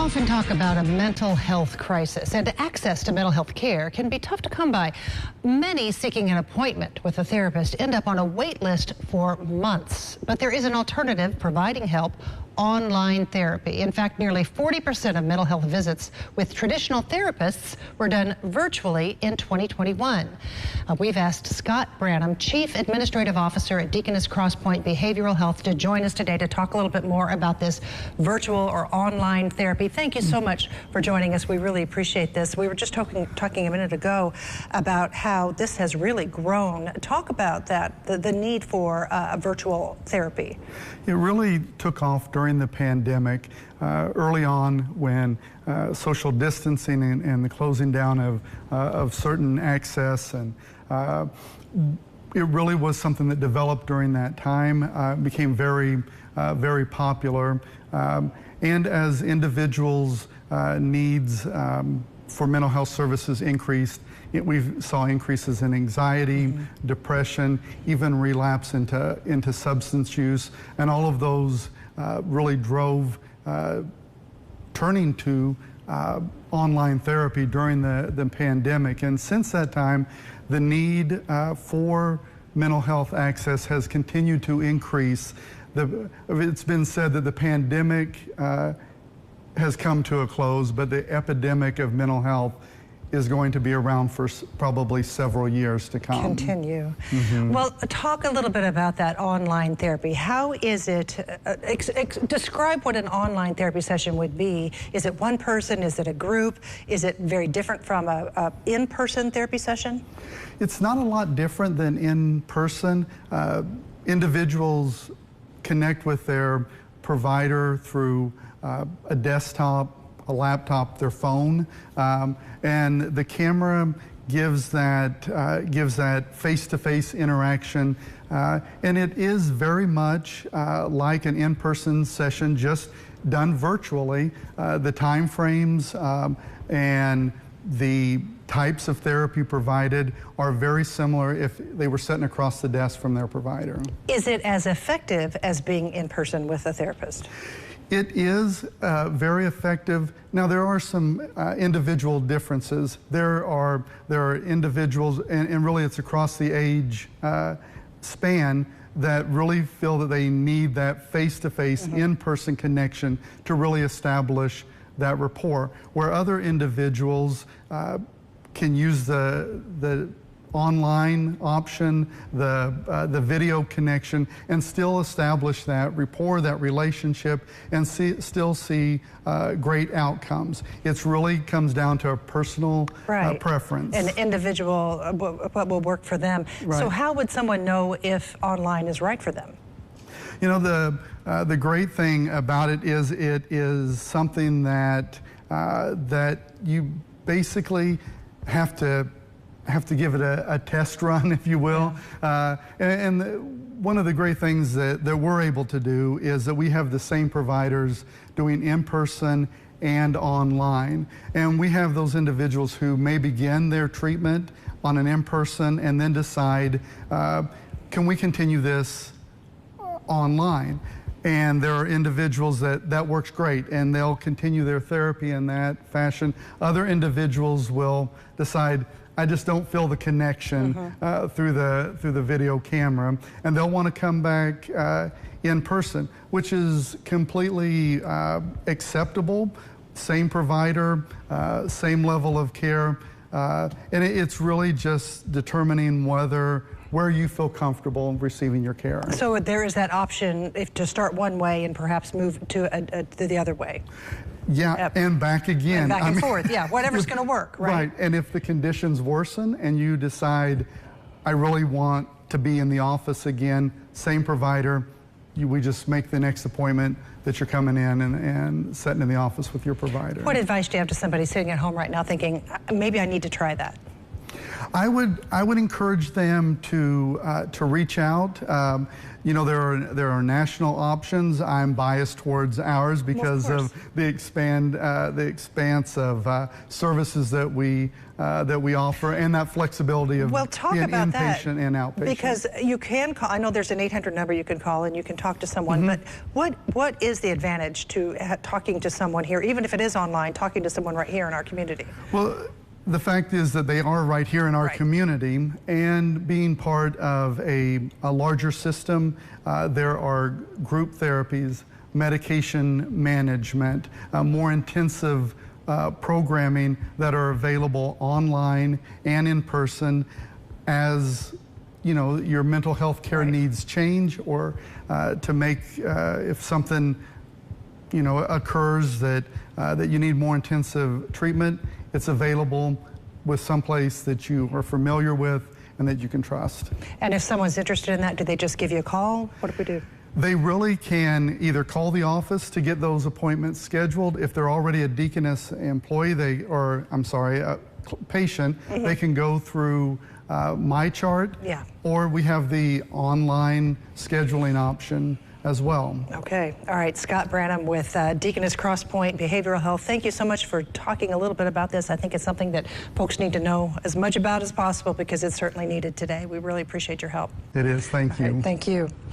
often talk about a mental health crisis, and access to mental health care can be tough to come by. Many seeking an appointment with a therapist end up on a wait list for months, but there is an alternative providing help: online therapy. In fact, nearly 40% of mental health visits with traditional therapists were done virtually in 2021. We've asked Scott Branham, Chief Administrative Officer at Deaconess Crosspoint Behavioral Health, to join us today to talk a little bit more about this virtual or online therapy. Thank you so much for joining us. We really appreciate this. We were just talking a minute ago about how this has really grown. Talk about that, the need for virtual therapy. It really took off during the pandemic, early on when social distancing and the closing down of certain access, and it really was something that developed during that time, became very popular. And as individuals' needs for mental health services increased, we saw increases in anxiety, depression, even relapse into substance use, and all of those really drove turning to online therapy during the pandemic. And since that time, the need for mental health access has continued to increase. It's been said that the pandemic has come to a close, but the epidemic of mental health is going to be around for probably several years to come. Continue. Well, talk a little bit about that online therapy. How is it, describe what an online therapy session would be. Is it one person? Is it a group? Is it very different from a in-person therapy session? It's not a lot different than in-person. Individuals connect with their provider through a desktop, a laptop, their phone, and the camera gives that face-to-face interaction, and it is very much like an in-person session, just done virtually. The time frames and the types of therapy provided are very similar if they were sitting across the desk from their provider. Is it as effective as being in person with a therapist? It is very effective. Now, there are some individual differences. There are individuals, and really it's across the age span, that really feel that they need that face-to-face, in-person connection to really establish that rapport, where other individuals can use the online option, the video connection, and still establish that rapport, that relationship, and still see great outcomes. It really comes down to a personal preference. An individual, what will work for them. Right. So how would someone know if online is right for them? You know, the great thing about it is something that you basically have to give it a test run, if you will. And one of the great things that we're able to do is that we have the same providers doing in-person and online. And we have those individuals who may begin their treatment on an in-person and then decide, can we continue this online? And there are individuals that works great, and they'll continue their therapy in that fashion. Other individuals will decide, I just don't feel the connection through the video camera, and they'll want to come back in person, which is completely acceptable. Same provider, same level of care, and it's really just determining where you feel comfortable receiving your care. So there is that option to start one way and perhaps move to the other way. Yeah, and back again. And back and forth, yeah, whatever's going to work, right? Right, and if the conditions worsen and you decide, I really want to be in the office again, same provider, we just make the next appointment that you're coming in and sitting in the office with your provider. What advice do you have to somebody sitting at home right now thinking, maybe I need to try that? I would encourage them to reach out. You know, there are national options. I'm biased towards ours because of the expanse of services that we offer and that flexibility of well, talk being about inpatient and outpatient. Because you can call. I know there's an 800 number you can call and you can talk to someone. But what is the advantage to talking to someone here, even if it is online, talking to someone right here in our community? Well, the fact is that they are right here in our community, and being part of a larger system, there are group therapies, medication management, more intensive programming that are available online and in person as you know your mental health care needs change, or to make if something occurs that you need more intensive treatment. It's available with someplace that you are familiar with and that you can trust. And if someone's interested in that, do they just give you a call? What do we do? They really can either call the office to get those appointments scheduled. If they're already a Deaconess employee, a patient, they can go through My Chart. Yeah. Or we have the online scheduling option as well. Okay. All right. Scott Branham with Deaconess Crosspoint Behavioral Health. Thank you so much for talking a little bit about this. I think it's something that folks need to know as much about as possible because it's certainly needed today. We really appreciate your help. It is. Thank you. All right, thank you.